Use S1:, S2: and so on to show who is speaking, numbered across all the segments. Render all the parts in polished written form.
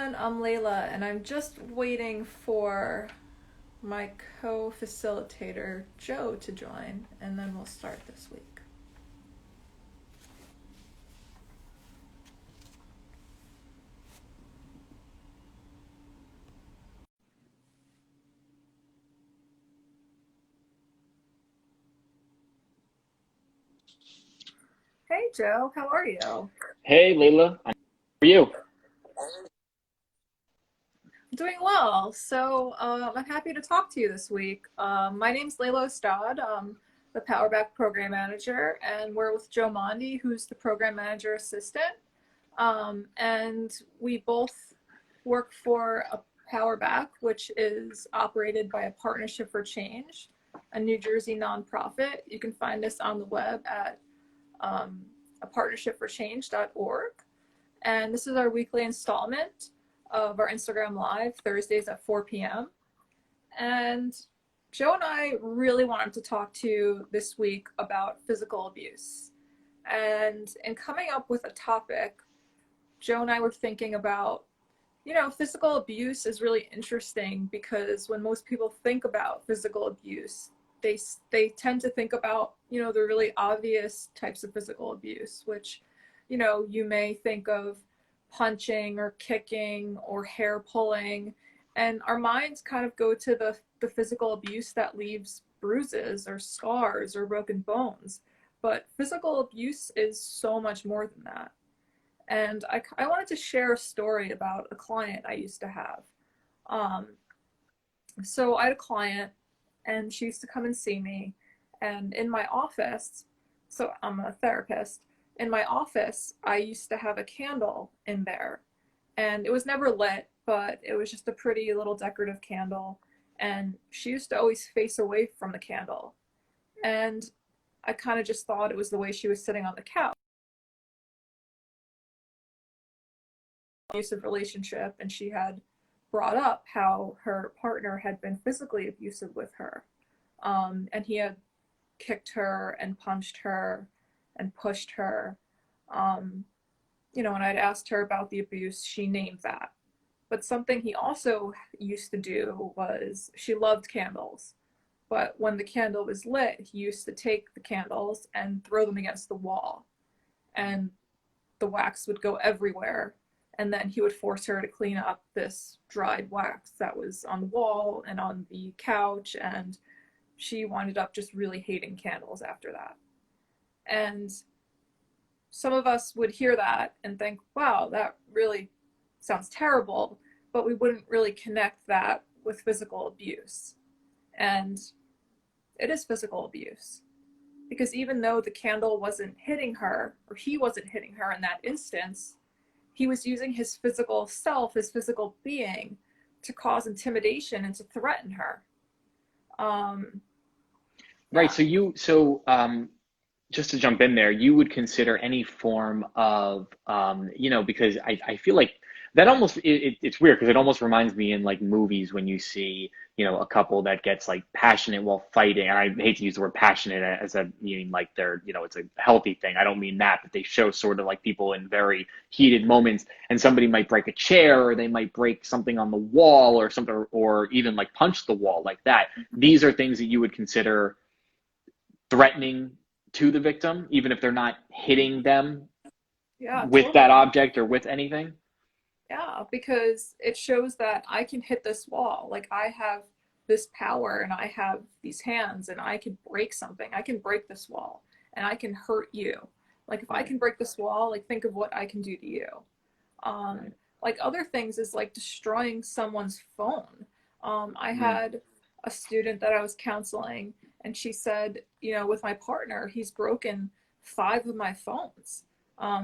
S1: everyone, I'm Leila, and I'm just waiting for my co-facilitator, Joe, to join, and then we'll start this week. Hey, Joe, how are you?
S2: Hey, Leila, how are you?
S1: I'm doing well. I'm happy to talk to you this week. My name's Leila Ostad. I'm the PowerBack program manager, and we're with Joe Mondi, who's the program manager assistant. And we both work for a PowerBack, which is operated by a Partnership for Change, a New Jersey nonprofit. You can find us on the web at a partnershipforchange.org. And this is our weekly installment of our Instagram Live, Thursdays at 4 p.m. And Joe and I really wanted to talk to you this week about physical abuse. And in coming up with a topic, Joe and I were thinking about, physical abuse is really interesting because when most people think about physical abuse, they tend to think about, the really obvious types of physical abuse, which, you may think of punching or kicking or hair pulling. And our minds kind of go to the physical abuse that leaves bruises or scars or broken bones. But physical abuse is so much more than that. And I wanted to share a story about a client I used to have. Um, so I had a client, and she used to come and see me. And in my office, so I'm a therapist, in my office, I used to have a candle in there. And it was never lit, but it was just a pretty little decorative candle. And she used to always face away from the candle. And I kind of just thought it was the way she was sitting on the couch. Abusive relationship, and she had brought up how her partner had been physically abusive with her, and he had kicked her and punched her and pushed her. um, when I'd asked her about the abuse, she named that. But something he also used to do was, she loved candles, but when the candle was lit, he used to take the candles and throw them against the wall, and the wax would go everywhere. And then he would force her to clean up this dried wax that was on the wall and on the couch. And she winded up just really hating candles after that. And some of us would hear that and think, wow, that really sounds terrible. But we wouldn't really connect that with physical abuse. And it is physical abuse. Because even though the candle wasn't hitting her, or he wasn't hitting her in that instance, he was using his physical self, his physical being, to cause intimidation and to threaten her. Um,
S2: Right,
S1: yeah,
S2: so just to jump in there, you would consider any form of, because I feel like that almost, it's weird because it almost reminds me in like movies when you see, a couple that gets like passionate while fighting. And I hate to use the word passionate as a meaning like they're, it's a healthy thing. I don't mean that, but they show sort of like people in very heated moments and somebody might break a chair or they might break something on the wall or something, or even like punch the wall like that. These are things that you would consider threatening to the victim, even if they're not hitting them
S1: yeah,
S2: with that
S1: totally.
S2: object or with anything.
S1: Yeah, because it shows that I can hit this wall. Like, I have this power and I have these hands and I can break something. I can break this wall and I can hurt you. Like, if I
S2: Right,
S1: can break this wall, like, think of what I can do to you. Um,
S2: right.
S1: like, other things is like destroying someone's phone. I
S2: Mm,
S1: had a student that I was counseling, and she said, with my partner, he's broken 5 of my phones.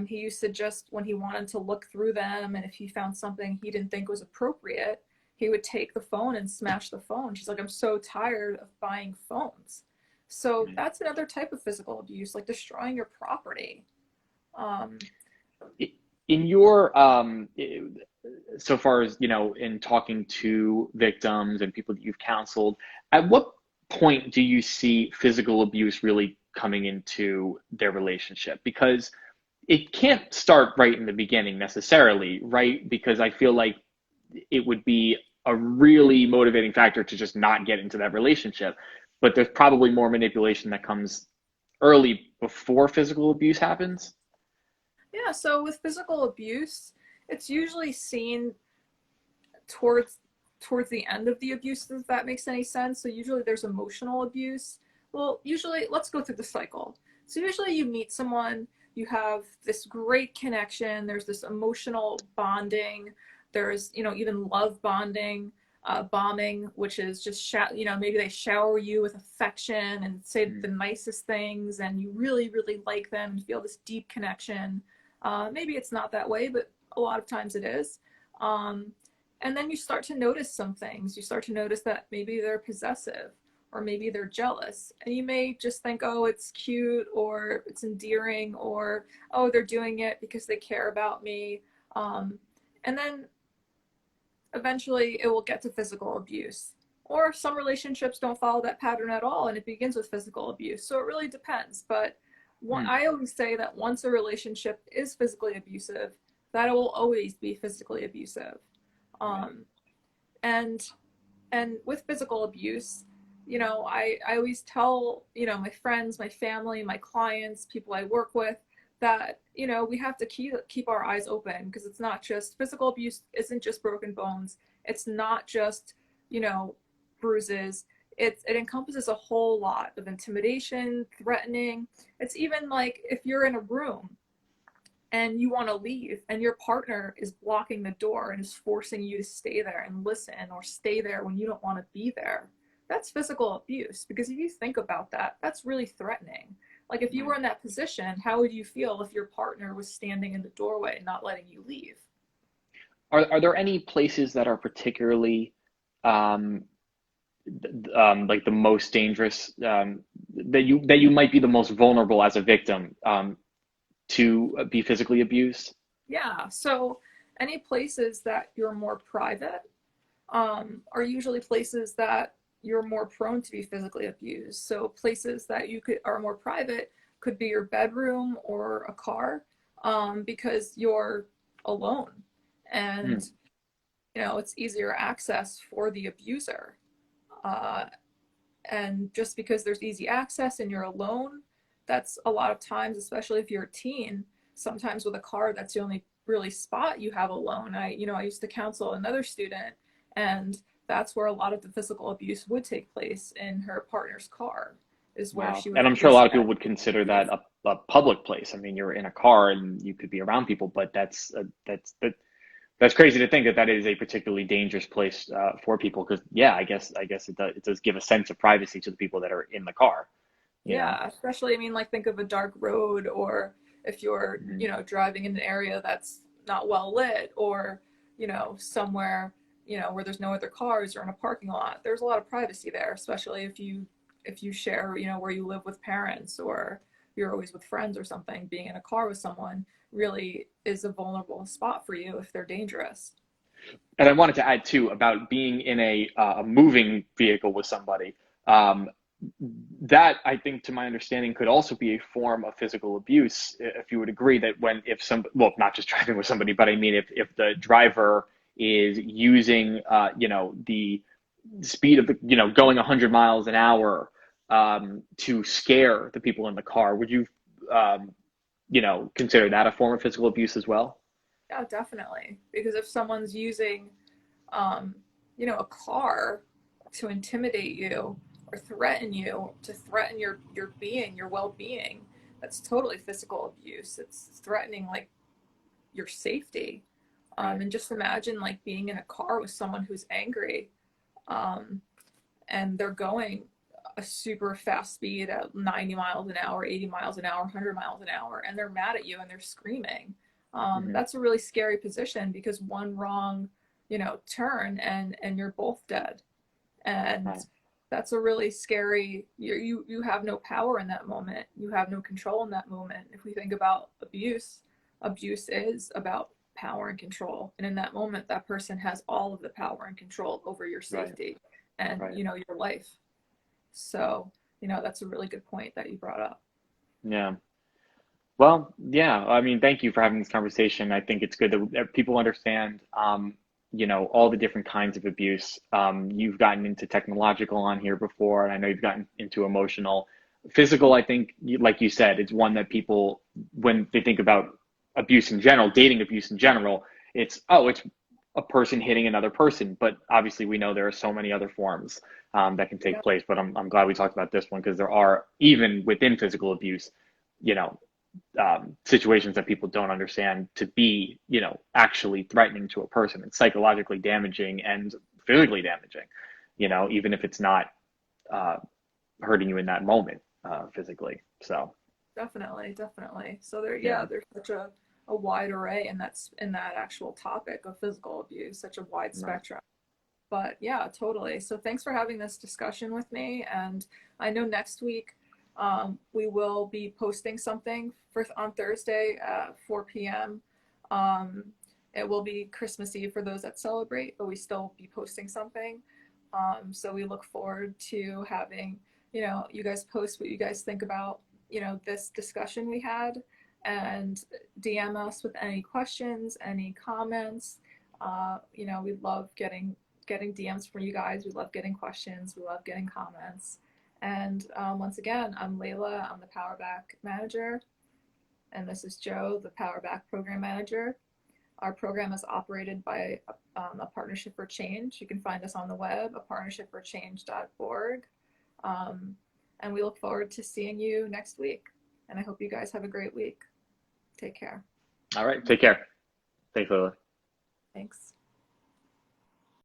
S1: He used to, just when he wanted to look through them, and if he found something he didn't think was appropriate, he would take the phone and smash the phone. She's like, I'm so tired of buying phones. So
S2: right.
S1: that's another type of physical abuse, like destroying your property. Um,
S2: In your so far as in talking to victims and people that you've counseled, at what point do you see physical abuse really coming into their relationship? Because it can't start right in the beginning necessarily, right? Because I feel like it would be a really motivating factor to just not get into that relationship. But there's probably more manipulation that comes early before physical abuse happens.
S1: Yeah, so with physical abuse, it's usually seen towards towards the end of the abuse, if that makes any sense. So usually there's emotional abuse. Well, usually let's go through the cycle. So usually you meet someone, you have this great connection, there's this emotional bonding, there's, even love bonding, bombing, which is just maybe they shower you with affection and say the nicest things, and you really really like them and feel this deep connection. Maybe it's not that way, but a lot of times it is. um, and then you start to notice some things. You start to notice that maybe they're possessive, or maybe they're jealous. And you may just think, oh, it's cute, or it's endearing, or, oh, they're doing it because they care about me. And then eventually it will get to physical abuse. Or some relationships don't follow that pattern at all, and it begins with physical abuse. So it really depends. But
S2: Mm,
S1: I always say that once a relationship is physically abusive, that it will always be physically abusive.
S2: right.
S1: Um, and with physical abuse, I always tell, my friends, my family, my clients, people I work with, that, we have to keep our eyes open, because it's not just physical abuse, isn't just broken bones. It's not just, you know, bruises. It encompasses a whole lot of intimidation, threatening. It's even like if you're in a room and you want to leave and your partner is blocking the door and is forcing you to stay there and listen, or stay there when you don't want to be there. That's physical abuse, because if you think about that, that's really threatening. Like, if you were
S2: Right.
S1: in that position, how would you feel if your partner was standing in the doorway not letting you leave?
S2: Are there any places that are particularly um, like the most dangerous, that you might be the most vulnerable as a victim, to be physically abused?
S1: Yeah, so any places that you're more private, are usually places that you're more prone to be physically abused. So places that are more private could be your bedroom or a car, because you're alone,
S2: Mm,
S1: and it's easier access for the abuser. Uh, and just because there's easy access and you're alone, that's a lot of times, especially if you're a teen, sometimes with a car, that's the only really spot you have alone. I used to counsel another student, and that's where a lot of the physical abuse would take place, in her partner's car, is where
S2: wow.
S1: she would
S2: And I'm sure a
S1: face
S2: lot of people
S1: that
S2: would consider
S1: abuse.
S2: that a public place. I mean, you're in a car and you could be around people, but that's crazy to think that that is a particularly dangerous place, for people. Because yeah, I guess it does give a sense of privacy to the people that are in the car. You know.
S1: Yeah, especially, I mean, like, think of a dark road, or if you're,
S2: Mhm.
S1: driving in an area that's not well lit, or, somewhere, where there's no other cars, or in a parking lot. There's a lot of privacy there, especially if you share, where you live with parents, or you're always with friends or something. Being in a car with someone really is a vulnerable spot for you if they're dangerous.
S2: And I wanted to add too about being in a moving vehicle with somebody. Um, that I think, to my understanding, could also be a form of physical abuse. If you would agree that when if some well, not just driving with somebody, but I mean if the driver is using the speed of going 100 miles an hour, to scare the people in the car, would you consider that a form of physical abuse as well?
S1: Yeah, definitely. Because if someone's using, um, a car to intimidate you, or threaten you, to threaten your being, your well-being, that's totally physical abuse. It's threatening, like, your safety.
S2: Right.
S1: And just imagine, like, being in a car with someone who's angry, um, and they're going a super fast speed at 90 miles an hour, 80 miles an hour, 100 miles an hour, and they're mad at you and they're screaming.
S2: Hmm.
S1: That's a really scary position, because one wrong, turn, and you're both dead. And
S2: Right.
S1: that's a really scary. You have no power in that moment. You have no control in that moment. If we think about abuse, abuse is about power and control. And in that moment, that person has all of the power and control over your
S2: Right.
S1: safety and,
S2: Right.
S1: your life. So, that's a really good point that you brought up.
S2: Yeah. Well, yeah. I mean, thank you for having this conversation. I think it's good that people understand. you know, all the different kinds of abuse. You've gotten into technological on here before, and I know you've gotten into emotional. Physical, I think, like you said, it's one that people, when they think about abuse in general, dating abuse in general, it's, oh, it's a person hitting another person. But obviously, we know there are so many other forms that can take
S1: Yeah,
S2: place. But I'm glad we talked about this one because there are, even within physical abuse, you know, situations that people don't understand to be, you know, actually threatening to a person and psychologically damaging and physically damaging, you know, even if it's not uh, hurting you in that moment physically. So,
S1: definitely, definitely. So there,
S2: yeah,
S1: yeah, there's such a wide array, and that's in that actual topic of physical abuse, such a wide
S2: right.
S1: spectrum. But yeah, totally. So thanks for having this discussion with me. And I know next week we will be posting something for on Thursday at 4 p.m. Um, it will be Christmas Eve for those that celebrate, but we still be posting something. So we look forward to having, you guys post what you guys think about, this discussion we had, and DM us with any questions, any comments. We love getting DMs from you guys. We love getting questions. We love getting comments. And once again, I'm Leila. I'm the PowerBack manager. And this is Joe, the PowerBack program manager. Our program is operated by a Partnership for Change. You can find us on the web, a partnershipforchange.org. Um, and we look forward to seeing you next week. And I hope you guys have a great week. Take care.
S2: All right. Take care. Thanks, Lily.
S1: Thanks.